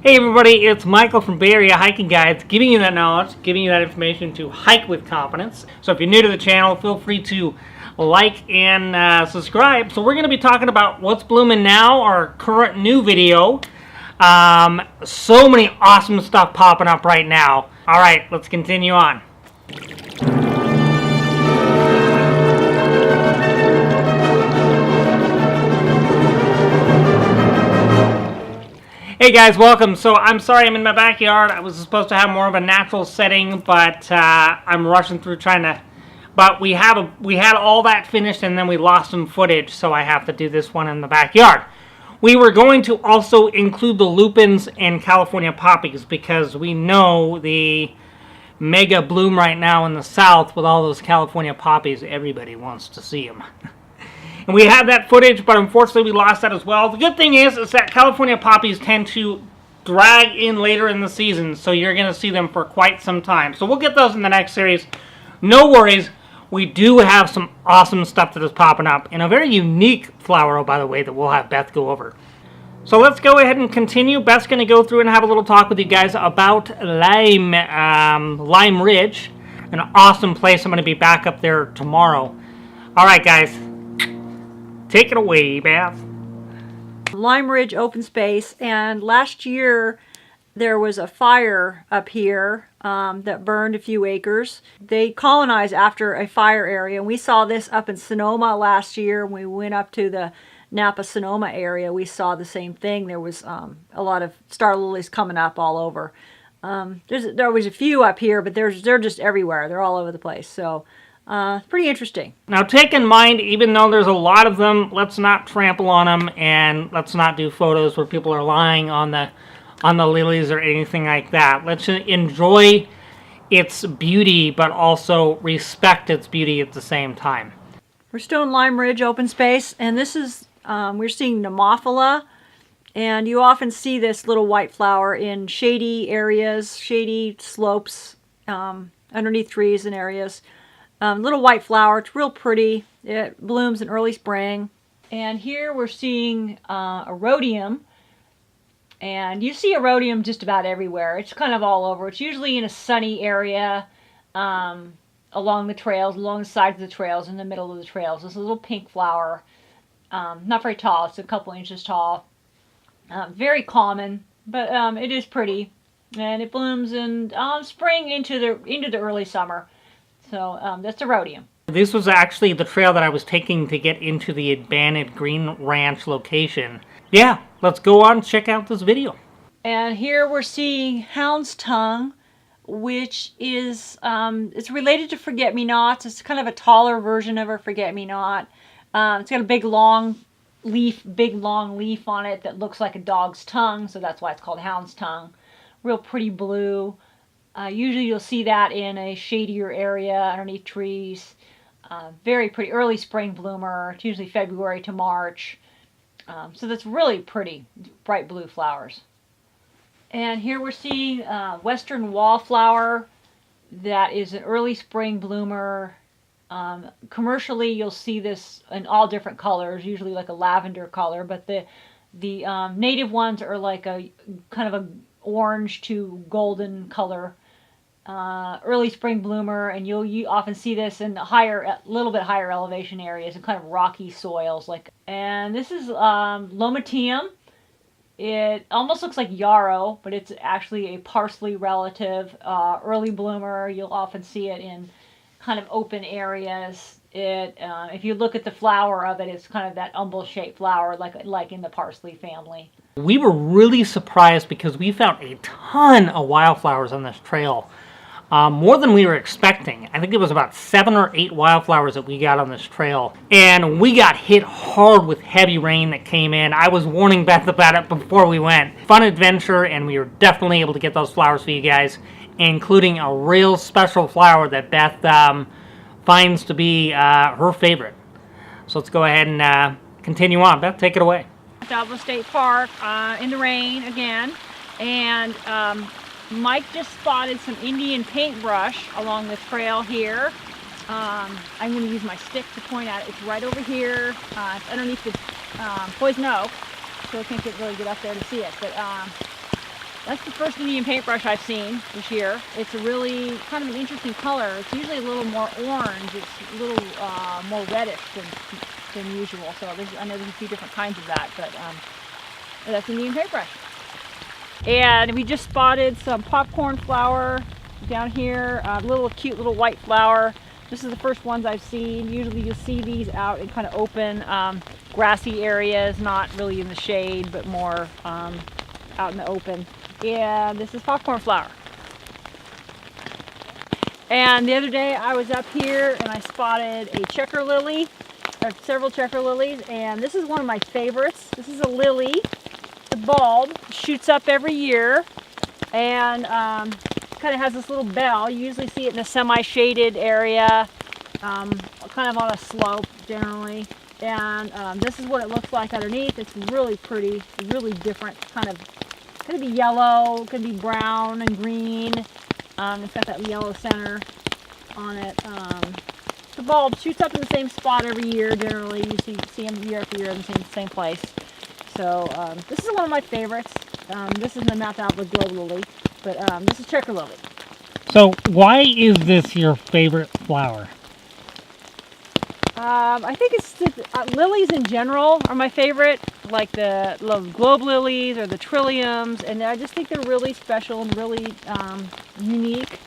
Hey everybody, it's Michael from Bay Area Hiking Guides, giving you that knowledge, giving you that information to hike with confidence. So if you're new to the channel, feel free to like and subscribe. So we're going to be talking about what's blooming now, our current new video. So many awesome stuff popping up right now. Alright, let's continue on. Hey guys, welcome. So I'm sorry I'm in my backyard. I was supposed to have more of a natural setting, but I'm rushing through trying to. But we had all that finished, and then we lost some footage, so I have to do this one in the backyard. We were going to also include the lupins and California poppies because we know the mega bloom right now in the south with all those California poppies. Everybody wants to see them. And we had that footage, but unfortunately we lost that as well. The good thing is that California poppies tend to drag in later in the season, so you're going to see them for quite some time. So we'll get those in the next series. No worries. We do have some awesome stuff that is popping up, and a very unique flower, by the way, that we'll have Beth go over. So let's go ahead and continue. Beth's going to go through and have a little talk with you guys about Lime Ridge, an awesome place. I'm going to be back up there tomorrow. All right, guys. Take it away, Beth. Lime Ridge open space, and last year there was a fire up here that burned a few acres. They colonized after a fire area, and we saw this up in Sonoma last year. When we went up to the Napa-Sonoma area, we saw the same thing. There was a lot of star lilies coming up all over. There was a few up here, but they're just everywhere. They're all over the place. So pretty interesting. Now take in mind, even though there's a lot of them, let's not trample on them, and let's not do photos where people are lying on the lilies or anything like that. Let's enjoy its beauty, but also respect its beauty at the same time. We're still in Lime Ridge open space, and this is we're seeing Nemophila, and you often see this little white flower in shady areas, shady slopes, underneath trees and areas. Little white flower. It's real pretty. It blooms in early spring. And here we're seeing Erodium. And you see Erodium just about everywhere. It's kind of all over. It's usually in a sunny area along the trails, along the sides of the trails, in the middle of the trails. It's a little pink flower. Not very tall. It's a couple inches tall. Very common, but it is pretty. And it blooms in spring into the early summer. So that's Erodium. This was actually the trail that I was taking to get into the abandoned Green Ranch location. Yeah, let's go on and check out this video. And here we're seeing Hound's Tongue, which is it's related to forget-me-nots. It's kind of a taller version of a forget-me-not. It's got a big long leaf on it that looks like a dog's tongue, so that's why it's called Hound's Tongue. Real pretty blue. Usually you'll see that in a shadier area underneath trees. Very pretty early spring bloomer. It's usually February to March. So that's really pretty, bright blue flowers. And here we're seeing Western Wallflower. That is an early spring bloomer. Commercially you'll see this in all different colors, usually like a lavender color, but the native ones are like a kind of a orange to golden color. Early spring bloomer, and you often see this in a little bit higher elevation areas and kind of rocky soils. And this is Liliaceae. It almost looks like yarrow, but it's actually a parsley relative. Early bloomer. You'll often see it in kind of open areas. If you look at the flower of it, it's kind of that umbel-shaped flower, like in the parsley family. We were really surprised because we found a ton of wildflowers on this trail. More than we were expecting. I think it was about 7 or 8 wildflowers that we got on this trail. And we got hit hard with heavy rain that came in. I was warning Beth about it before we went. Fun adventure, and we were definitely able to get those flowers for you guys, including a real special flower that Beth finds to be her favorite. So let's go ahead and continue on. Beth, take it away. Dublin State Park in the rain again, and Mike just spotted some Indian paintbrush along the trail here. I'm going to use my stick to point at it. It's right over here. It's underneath the poison oak, so I can't really get up there to see it. But That's the first Indian paintbrush I've seen this year. It's a really kind of an interesting color. It's usually a little more orange. It's a little more reddish than usual. So I know there's a few different kinds of that, but that's Indian paintbrush. And we just spotted some popcorn flower down here, a little cute little white flower. This is the first ones I've seen. Usually you'll see these out in kind of open grassy areas, not really in the shade, but more out in the open. And this is popcorn flower. And the other day I was up here and I spotted a checker lily, or several checker lilies, and this is one of my favorites. This is a lily, the bulb, shoots up every year, and kind of has this little bell. You usually see it in a semi-shaded area, kind of on a slope generally. And this is what it looks like underneath. It's really pretty, really different kind of. Could be yellow, could be brown and green. It's got that yellow center on it. The bulb shoots up in the same spot every year. Generally, you see them year after year in the same place. So this is one of my favorites. This is not the globe lily, but this is checker lily. So why is this your favorite flower? I think it's lilies in general are my favorite, like the globe lilies or the trilliums, and I just think they're really special and really unique.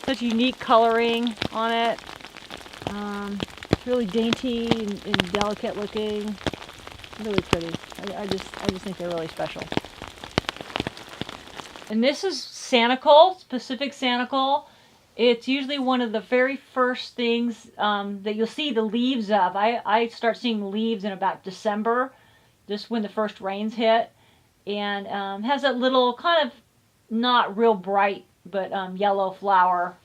Such unique coloring on it. It's really dainty and delicate looking. Really pretty. I just think they're really special. And this is Sanicle, Pacific Sanicle. It's usually one of the very first things that you'll see the leaves of. I start seeing leaves in about December, just when the first rains hit. And has that little kind of not real bright, but yellow flower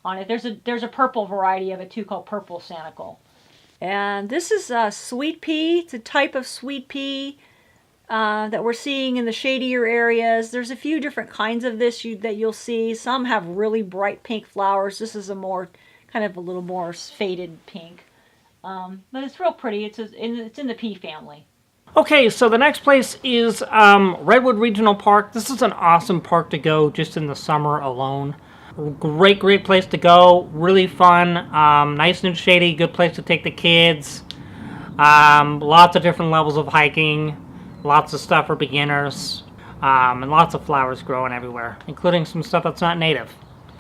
on it. There's a purple variety of it too called purple Sanicle. And this is sweet pea. It's a type of sweet pea that we're seeing in the shadier areas. There's a few different kinds of this that you'll see. Some have really bright pink flowers. This is a more kind of a little more faded pink, but it's real pretty. It's in the pea family. Okay, so the next place is Redwood Regional Park. This is an awesome park to go just in the summer alone. Great place to go. Really fun, nice and shady. Good place to take the kids. Lots of different levels of hiking. Lots of stuff for beginners, and lots of flowers growing everywhere, including some stuff that's not native.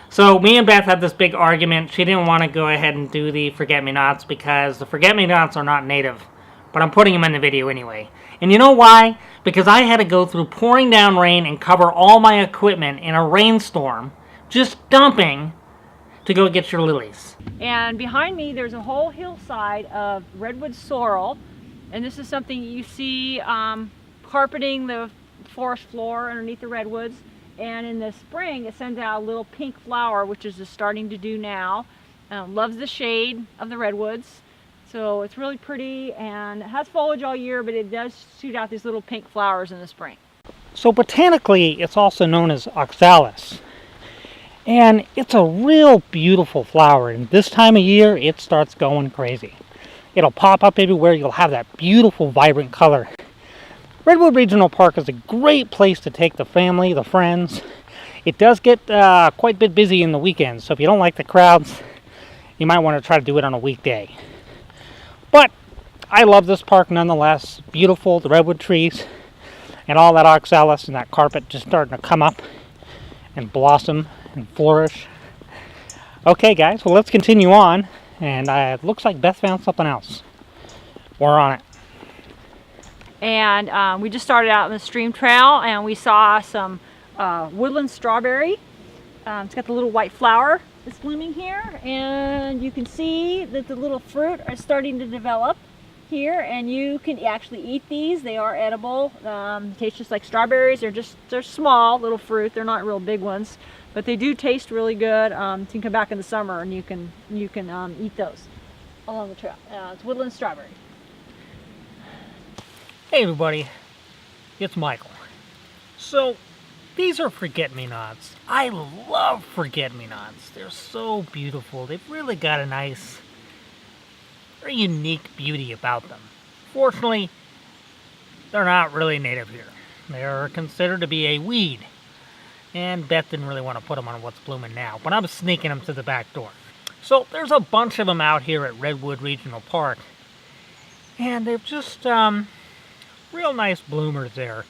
So me and Beth had this big argument. She didn't want to go ahead and do the forget-me-nots because the forget-me-nots are not native, but I'm putting them in the video anyway. And you know why? Because I had to go through pouring down rain and cover all my equipment in a rainstorm, just dumping, to go get your lilies. And behind me there's a whole hillside of redwood sorrel. And this is something you see carpeting the forest floor underneath the redwoods. And in the spring, it sends out a little pink flower, which is just starting to do now. Loves the shade of the redwoods. So it's really pretty and it has foliage all year, but it does shoot out these little pink flowers in the spring. So botanically, it's also known as oxalis. And it's a real beautiful flower. And this time of year, it starts going crazy. It'll pop up everywhere. You'll have that beautiful, vibrant color. Redwood Regional Park is a great place to take the family, the friends. It does get quite a bit busy in the weekends, so if you don't like the crowds, you might want to try to do it on a weekday. But I love this park nonetheless. Beautiful, the redwood trees, and all that oxalis and that carpet just starting to come up and blossom and flourish. Okay, guys, well, let's continue on. And it looks like Beth found something else. We're on it. And we just started out on the stream trail and we saw some woodland strawberry. It's got the little white flower that's blooming here. And you can see that the little fruit are starting to develop here. And you can actually eat these. They are edible. Taste just like strawberries. They're small little fruit. They're not real big ones. But they do taste really good. You can come back in the summer and you can eat those along the trail. It's woodland strawberry. Hey everybody, it's Michael. So, these are forget-me-nots. I love forget-me-nots. They're so beautiful. They've really got a nice, very unique beauty about them. Fortunately, they're not really native here. They're considered to be a weed. And Beth didn't really want to put them on what's blooming now, but I'm sneaking them to the back door. So there's a bunch of them out here at Redwood Regional Park. And they're just real nice bloomers there.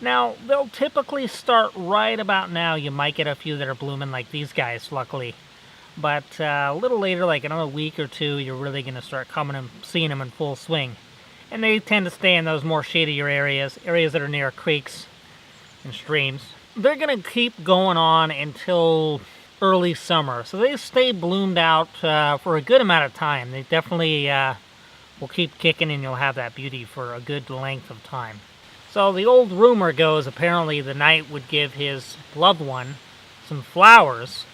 Now, they'll typically start right about now. You might get a few that are blooming like these guys, luckily. But a little later, like another week or two, you're really going to start coming and seeing them in full swing. And they tend to stay in those more shadier areas that are near creeks and streams. They're going to keep going on until early summer. So they stay bloomed out for a good amount of time. They definitely will keep kicking, and you'll have that beauty for a good length of time. So the old rumor goes apparently the knight would give his loved one some flowers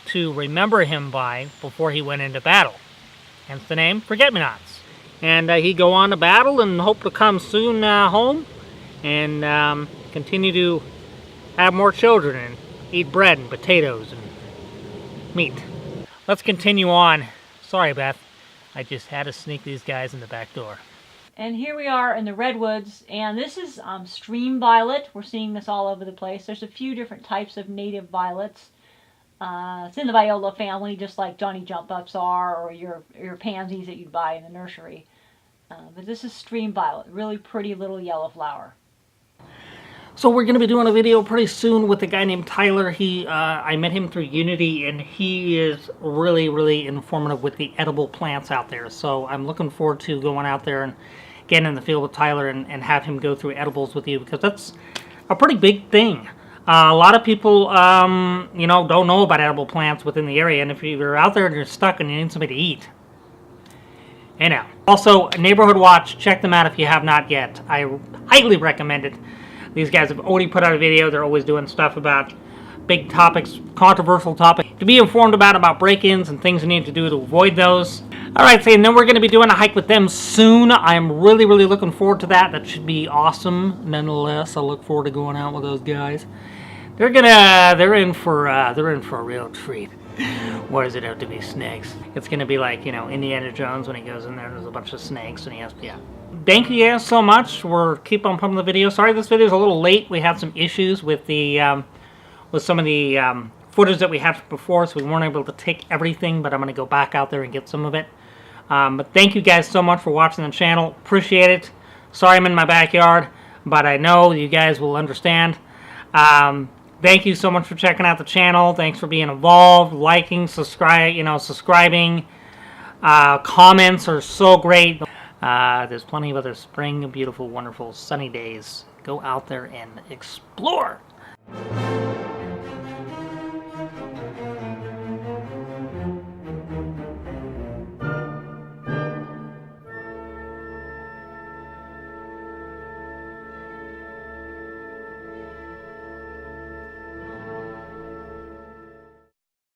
to remember him by before he went into battle. Hence the name Forget-Me-Nots. And he'd go on to battle and hope to come soon home and continue to have more children and eat bread and potatoes and meat. Let's continue on. Sorry, Beth. I just had to sneak these guys in the back door. And here we are in the redwoods, and this is stream violet. We're seeing this all over the place. There's a few different types of native violets. It's in the viola family, just like Johnny Jump Ups are, or your pansies that you'd buy in the nursery. But this is stream violet, really pretty little yellow flower. So we're going to be doing a video pretty soon with a guy named Tyler. I met him through Unity, and he is really, really informative with the edible plants out there. So I'm looking forward to going out there and getting in the field with Tyler and have him go through edibles with you, because that's a pretty big thing. A lot of people, don't know about edible plants within the area, and if you're out there and you're stuck and you need something to eat, Also, Neighborhood Watch, check them out if you have not yet. I highly recommend it. These guys have already put out a video. They're always doing stuff about big topics, controversial topics, to be informed about break-ins and things you need to do to avoid those. Alright, so and then we're going to be doing a hike with them soon. I'm really, really looking forward to that. That should be awesome. Nonetheless, I look forward to going out with those guys. They're in for a real treat. What does it have to be? Snakes. It's gonna be like, Indiana Jones when he goes in there's a bunch of snakes and he has to, Thank you guys so much. We're keep on pumping the video. Sorry this video is a little late. We had some issues with the with some of the footage that we had before, so we weren't able to take everything, but I'm gonna go back out there and get some of it. But thank you guys so much for watching the channel. Appreciate it. Sorry I'm in my backyard, but I know you guys will understand. Thank you so much for checking out the channel. Thanks for being involved, liking, subscribing. Comments are so great. There's plenty of other spring, beautiful, wonderful, sunny days. Go out there and explore.